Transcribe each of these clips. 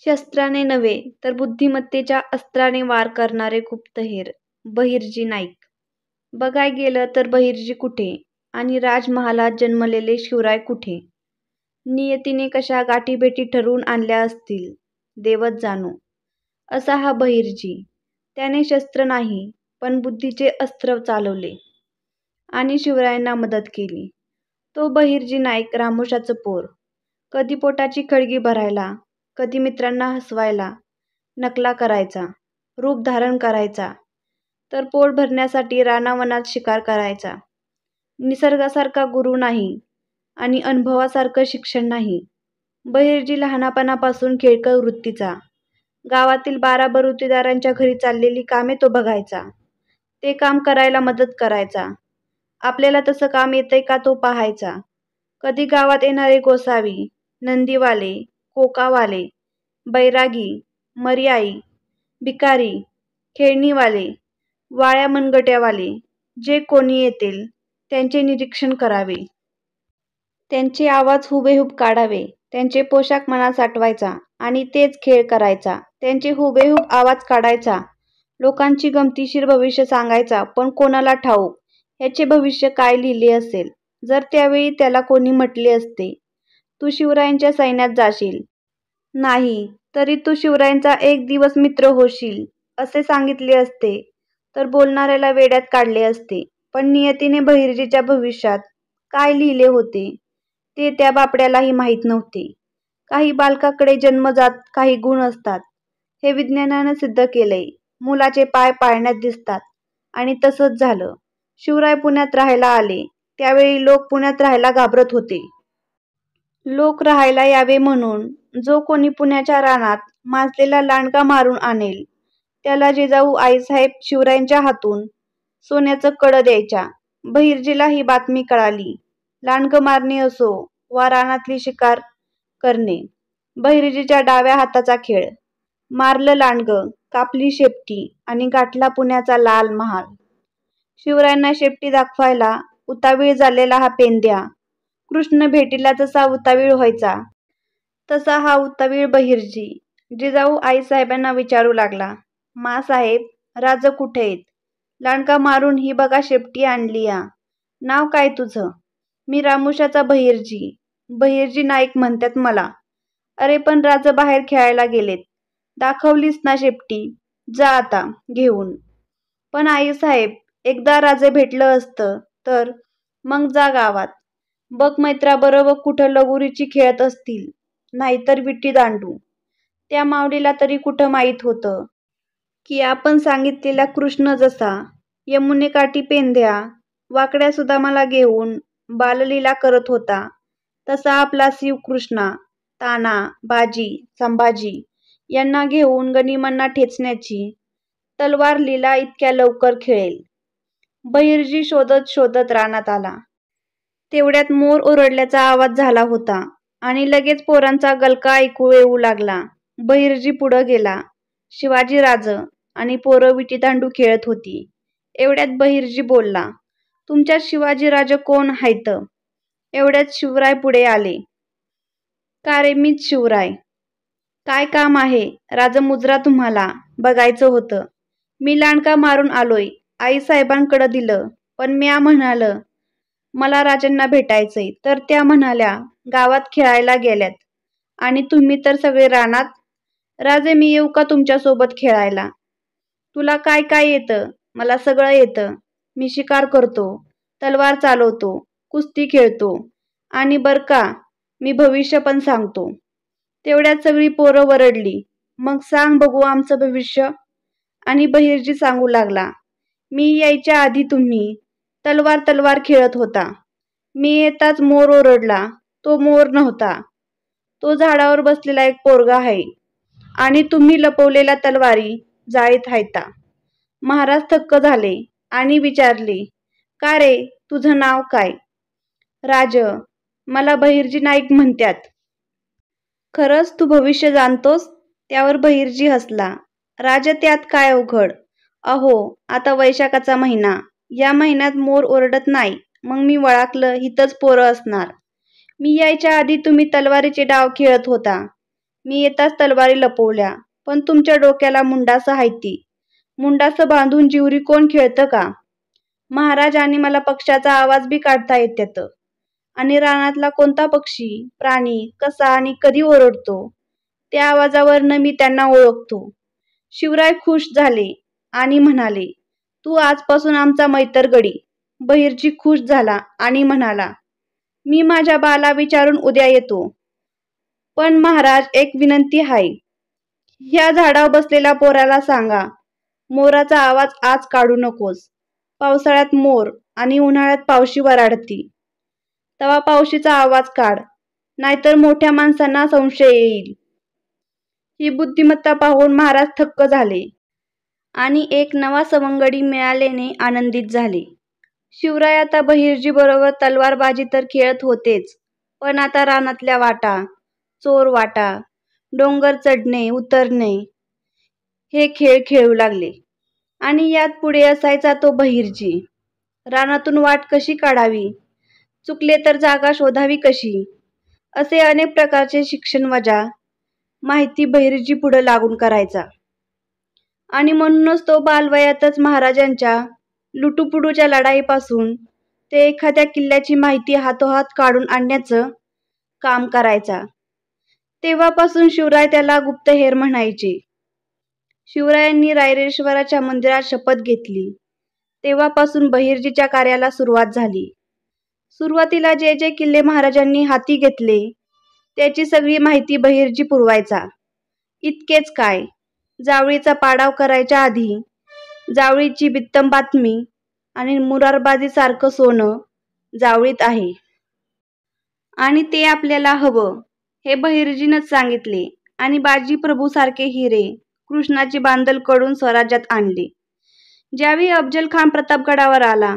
शस्त्राने नव्हे तर बुद्धिमत्तेच्या अस्त्राने वार करणारे गुप्तहेर बहिर्जी नाईक. बघाय गेलं तर बहिर्जी कुठे आणि राजमहालात जन्मलेले शिवराय कुठे? नियतीने कशा गाठीभेटी ठरवून आणल्या असतील देवच जाणो. असा हा बहिर्जी. त्याने शस्त्र नाही पण बुद्धीचे अस्त्र चालवले आणि शिवरायांना मदत केली. तो बहिर्जी नाईक रामोशाचं पोर. कधी पोटाची खळगी भरायला, कधी मित्रांना हसवायला नकला करायचा, रूप धारण करायचा, तर पोट भरण्यासाठी रानावनात शिकार करायचा. निसर्गासारखा गुरु नाही आणि अनुभवासारखं शिक्षण नाही. बहिर्जी लहानपणापासून खेळकर वृत्तीचा. गावातील 12 बरुतेदारांच्या घरी चाललेली कामे तो बघायचा. ते काम करायला मदत करायचा. आपल्याला तसं काम येतंय का तो पाहायचा. कधी गावात येणारे गोसावी, नंदीवाले, कोकावाले, बैरागी, मर्याई, भिकारी, खेळणीवाले, वाळ्या मनगट्यावाले जे कोणी येतील त्यांचे निरीक्षण करावे. त्यांचे आवाज हुबेहूब काढावे. त्यांचे पोशाख मनात साठवायचा आणि तेच खेळ करायचा. त्यांचे हुबेहूब आवाज काढायचा. लोकांची गमतीशीर भविष्य सांगायचा. पण कोणाला ठाऊक ह्याचे भविष्य काय लिहिले असेल. जर त्यावेळी त्याला कोणी म्हटले असते, तू शिवरायांच्या सैन्यात जाशील. नाही तरी तू शिवरायांचा एक दिवस मित्र होशील असे सांगितले असते तर बोलणाऱ्याला वेड्यात काढले असते. पण नियतीने बहिर्जीच्या भविष्यात काय लिहिले होते ते त्या बापड्यालाही माहीत नव्हते. काही बालकाकडे जन्मजात काही गुण असतात हे विज्ञानानं सिद्ध केलंय. मुलाचे पाय पाळण्यात दिसतात आणि तसंच झालं. शिवराय पुण्यात राहायला आले त्यावेळी लोक पुण्यात राहायला घाबरत होते. लोक राहायला यावे म्हणून जो कोणी पुण्याच्या रानात माजलेला लांडगा मारून आणेल त्याला जिजाऊ आईसाहेब शिवरायांच्या हातून सोन्याचं कड द्यायच्या. बहिर्जीला ही बातमी कळाली. लांडगं मारणे असो वा रानातली शिकार करणे बहिर्जीच्या डाव्या हाताचा खेळ. मारलं लांडगं, कापली शेपटी आणि गाठला पुण्याचा लाल महाल. शिवरायांना शेपटी दाखवायला उतावीळ झालेला हा पेंद्या कृष्ण भेटीला जसा उतावीळ व्हायचा तसा हा उतावीळ बहिर्जी जिजाऊ आईसाहेबांना विचारू लागला, माँसाहेब राज कुठेत? लांडगा मारून ही बघा शेपटी आणलीया. नाव काय तुझं? मी रामोशाचा बहिर्जी. बहिर्जी नाईक म्हणतात मला. अरे पण राज बाहेर खेळायला गेलेत. दाखवलीस ना शेपटी, जा आता घेऊन. पण आईसाहेब एकदा राजे भेटलं असतं तर. मग जा गावात बघ मैत्राबरोबर कुठं लगोरीची खेळत असतील नाहीतर विटी दांडू. त्या मावळीला तरी कुठं माहीत होतं की आपण सांगितलेला कृष्ण जसा यमुनेकाठी पेंद्या वाकड्या सुदामाला घेऊन बाललीला करत होता तसा आपला शिवकृष्णा ताना, बाजी, संभाजी यांना घेऊन गनिमांना ठेचण्याची तलवार लीला इतक्या लवकर खेळेल. बहिर्जी शोधत शोधत रानात आला. तेवढ्यात मोर ओरडल्याचा आवाज झाला होता आणि लगेच पोरांचा गलका ऐकू येऊ लागला. बहिर्जी पुढं गेला. शिवाजी राज आणि पोरं विटीदांडू खेळत होती. एवढ्यात बहिर्जी बोलला, तुमच्यात शिवाजीराज कोण हायत? एवढ्यात शिवराय पुढे आले. का रे मीच शिवराय. काय काम आहे? राजमुजरा तुम्हाला बघायचं होतं. मी लांडगा मारून आलोय. आईसाहेबांकडं दिलं पण म्या म्हणालं मला राजांना भेटायचंय तर त्या म्हणाल्या गावात खेळायला गेल्यात आणि तुम्ही तर सगळे रानात. राजे मी येऊ का तुमच्यासोबत खेळायला? तुला काय काय येतं? मला सगळं येतं. मी शिकार करतो, तलवार चालवतो, कुस्ती खेळतो आणि बरं का मी भविष्य पण सांगतो. तेवढ्यात सगळी पोरं वरडली, मग सांग बघू आमचं भविष्य. आणि बहिर्जी सांगू लागला, मी यायच्या आधी तुम्ही तलवार खेळत होता. मी येताच मोर ओरडला. तो मोर नव्हता. तो झाडावर बसलेला एक पोरगा आहे आणि तुम्ही लपवलेल्या तलवारी जाळीत हायता. महाराज थक्क झाले आणि विचारले, का रे तुझं नाव काय? राज. मला बहिर्जी नाईक म्हणत्यात. खरंच तू भविष्य जाणतोस? त्यावर बहिर्जी हसला. राज त्यात काय अवघड? अहो आता वैशाखाचा महिना. या महिन्यात मोर ओरडत नाही. मग मी वळाकलं हितच पोरं असणार. मी यायच्या आधी तुम्ही तलवारीचे डाव खेळत होता. मी येताच तलवारी लपवल्या, पण तुमच्या डोक्याला मुंडासं हायती. मुंडासं बांधून जिवरी कोण खेळतं का? महाराज, आणि मला पक्ष्याचा आवाज बी काढता येत्यात. आणि रानातला कोणता पक्षी, प्राणी कसा आणि कधी ओरडतो, त्या आवाजावरनं मी त्यांना ओळखतो. शिवराय खुश झाले आणि म्हणाले, तू आजपासून आमचा मैत्रगडी. बहिर्जी खुश झाला आणि म्हणाला, मी माझ्या बाला विचारून उद्या येतो. पण महाराज, एक विनंती हाय. ह्या झाडावर बसलेल्या पोराला सांगा, मोराचा आवाज आज काढू नकोस. पावसाळ्यात मोर आणि उन्हाळ्यात पावशी वराडती. तवा पावशीचा आवाज काढ, नाहीतर मोठ्या माणसांना संशय येईल. ही बुद्धिमत्ता पाहून महाराज थक्क झाले आणि एक नवा सवंगडी मिळाल्याने आनंदित झाले. शिवराय आता बहिर्जी बरोबर तलवारबाजी तर खेळत होतेच, पण आता रानातल्या वाटा, चोर वाटा, डोंगर चढणे उतरणे हे खेळ खेळू लागले. आणि यात पुढे असायचा तो बहिर्जी. रानातून वाट कशी काढावी, चुकले तर जागा शोधावी कशी, असे अनेक प्रकारचे शिक्षण वजा माहिती बहिर्जी पुढे लागून करायचा. आणि म्हणूनच तो बालवयातच महाराजांच्या लुटूपुटूच्या लढाईपासून ते एखाद्या किल्ल्याची माहिती हातोहात काढून आणण्याचं काम करायचा. तेव्हापासून शिवराय त्याला गुप्तहेर म्हणायचे. शिवरायांनी रायरेश्वराच्या मंदिरात शपथ घेतली तेव्हापासून बहिर्जीच्या कार्याला सुरुवात झाली. सुरुवातीला जे जे किल्ले महाराजांनी हाती घेतले त्याची सगळी माहिती बहिर्जी पुरवायचा. इतकेच काय, जावळीचा पाडाव करायच्या आधी जावळीची बित्तम बातमी आणि मुरारबाजी सारखं सोनं जावळीत आहे आणि ते आपल्याला हवं हे बहिर्जीनंच सांगितले. आणि बाजी प्रभू सारखे हिरे कृष्णाची बांधल कडून स्वराज्यात आणले. ज्यावेळी अफजल खान प्रतापगडावर आला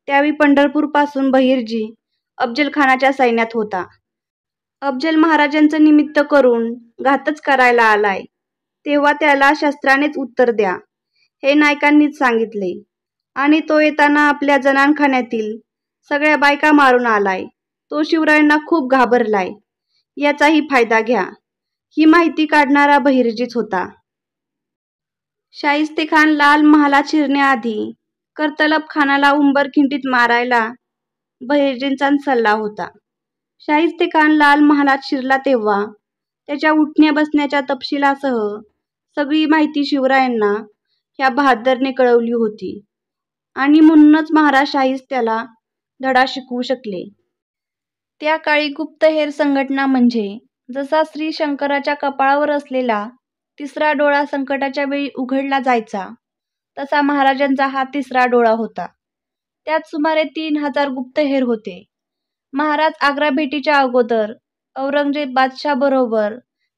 त्यावेळी पंढरपूर पासून बहिर्जी अफजल खानाच्या सैन्यात होता. अफजल महाराजांचं निमित्त करून घातच करायला आलाय, तेव्हा त्याला शस्त्रानेच उत्तर द्या हे नायकांनीच सांगितले. आणि तो येताना आपल्या जनानखान्यातील सगळ्या बायका मारून आलाय. तो शिवरायांना खूप घाबरलाय, याचाही फायदा घ्या. ही माहिती काढणारा बहिर्जीच होता. शाहिस्तेखान लाल महालात शिरण्याआधी करतलब खानाला उंबरखिंडीत मारायला बहिर्जींचा सल्ला होता. शाहिस्तेखान लाल महालात शिरला तेव्हा त्याच्या उठण्या बसण्याच्या तपशिलासह सगळी माहिती शिवरायांना ह्या बहादरने कळवली होती. आणि म्हणूनच महाराज शाहिस्त्याला धडा शिकवू शकले. त्या काळी गुप्तहेर संघटना म्हणजे जसा श्री शंकराच्या कपाळावर असलेला तिसरा डोळा संकटाच्या वेळी उघडला जायचा, तसा महाराजांचा हा तिसरा डोळा होता. त्यात सुमारे 3000 गुप्तहेर होते. महाराज आग्रा भेटीच्या अगोदर औरंगजेब बादशाह बरोबर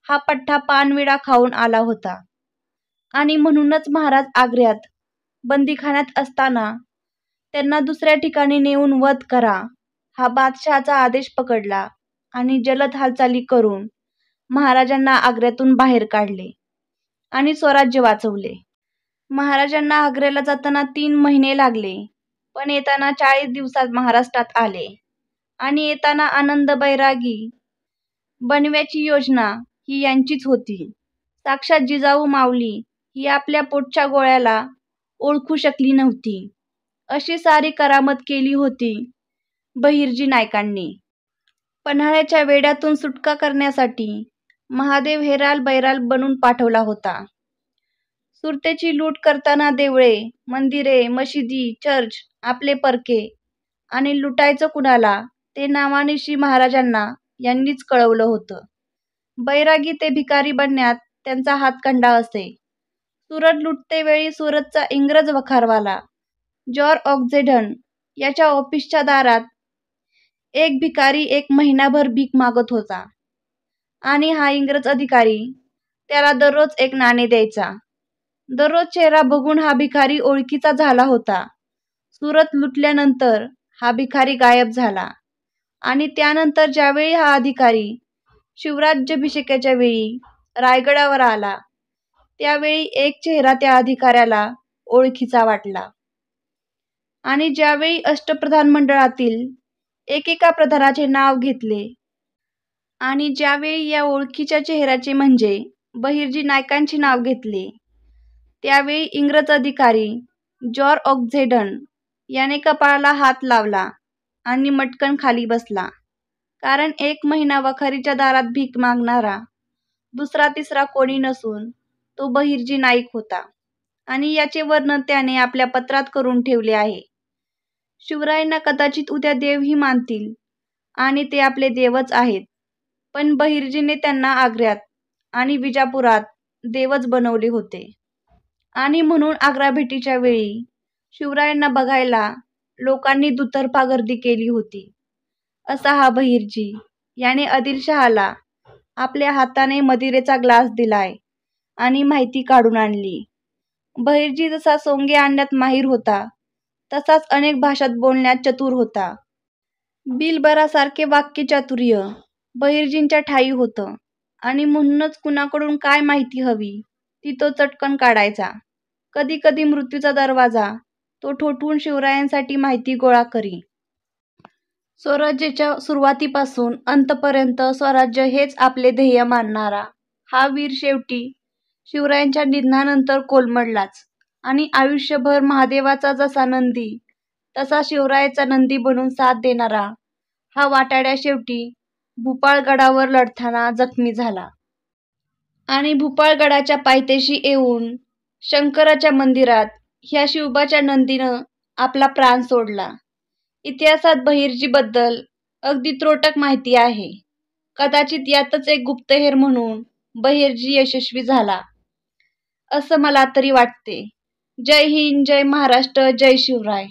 हा पठ्ठा पानविडा खाऊन आला होता. आणि म्हणूनच महाराज आग्र्यात बंदीखान्यात असताना त्यांना दुसऱ्या ठिकाणी नेऊन वध करा हा बादशहाचा आदेश पकडला आणि जलद हालचाली करून महाराजांना आग्र्यातून बाहेर काढले आणि स्वराज्य वाचवले. महाराजांना आग्र्याला जाताना 3 महिने लागले, पण येताना 40 दिवसात महाराष्ट्रात आले. आणि येताना आनंद बैरागी बनव्याची योजना ही यांचीच होती. साक्षात जिजाऊ माऊली ही आपल्या पोटच्या गोळ्याला ओळखू शकली नव्हती, अशी सारी करामत केली होती बहिर्जी नायकांनी. पन्हाळ्याच्या वेड्यातून सुटका करण्यासाठी महादेव हेराल बैराल बनून पाठवला होता. सुरतेची लूट करताना देवळे, मंदिरे, मशिदी, चर्च आपले परके आणि लुटायचं कुणाला ते नावानिशी महाराजांना यांनीच कळवलं होतं. बैरागी ते भिकारी बनण्यात त्यांचा हातखंडा असे. सुरत लुटतेवेळी सुरतचा इंग्रज वखारवाला जॉर्ज ऑक्झेडन याच्या ऑफिसच्या दारात एक भिकारी एक महिनाभर भीक मागत होता आणि हा इंग्रज अधिकारी त्याला दररोज एक नाणे द्यायचा. दररोज चेहरा बघून हा भिकारी ओळखीचा झाला होता. सुरत लुटल्यानंतर हा भिकारी गायब झाला आणि त्यानंतर ज्यावेळी हा अधिकारी शिवराज्याभिषेकाच्या वेळी रायगडावर आला त्यावेळी एक चेहरा त्या अधिकाऱ्याला ओळखीचा वाटला. आणि ज्यावेळी अष्टप्रधान मंडळातील एकेका प्रधानाचे नाव घेतले आणि ज्यावेळी या ओळखीच्या चेहऱ्याचे म्हणजे बहिर्जी नायकांचे नाव घेतले, त्यावेळी इंग्रज अधिकारी जॉर्ज ऑक्झेडन याने कपाळाला हात लावला आणि मटकन खाली बसला. कारण 1 महिना वखारीच्या दारात भीक मागणारा दुसरा तिसरा कोणी नसून तो बहिर्जी नाईक होता. आणि याचे वर्णन त्याने आपल्या पत्रात करून ठेवले आहे. शिवरायांना कदाचित उद्या देवही मानतील आणि ते आपले देवच आहेत, पण बहिर्जीने त्यांना आग्र्यात आणि विजापुरात देवच बनवले होते. आणि म्हणून आग्रा भेटीच्या वेळी शिवरायांना बघायला लोकांनी दुतर्फा गर्दी केली होती. असा हा बहिर्जी याने आदिलशहाला आपल्या हाताने मदिरेचा ग्लास दिलाय आणि माहिती काढून आणली. बहिर्जी जसा सोंगे आणण्यात माहीर होता, तसाच अनेक भाषात बोलण्यात चतुर होता. बिलबरासारखे वाक्यचातुर्य बहिर्जींच्या ठायी होतं आणि म्हणूनच कुणाकडून काय माहिती हवी ती तो चटकन काढायचा. कधी कधी मृत्यूचा दरवाजा तो ठोठवून शिवरायांसाठी माहिती गोळा करी. स्वराज्याच्या सुरुवातीपासून अंतपर्यंत स्वराज्य हेच आपले ध्येय मानणारा हा वीर शेवटी शिवरायांच्या निधनानंतर कोलमडलाच आणि आयुष्यभर महादेवाचा जसा नंदी तसा शिवरायाचा नंदी बनून साथ देणारा हा वाटाड्या शेवटी भूपाळगडावर लढताना जखमी झाला. आणि भूपाळगडाच्या पायथ्याशी येऊन शंकराच्या मंदिरात ह्या शिवबाच्या नंदीनं आपला प्राण सोडला. इतिहासात बहिर्जीबद्दल अगदी त्रोटक माहिती आहे. कदाचित यातच एक गुप्तहेर म्हणून बहिर्जी यशस्वी झाला, असं मला तरी वाटते. जय हिंद, जय महाराष्ट्र, जय शिवराय.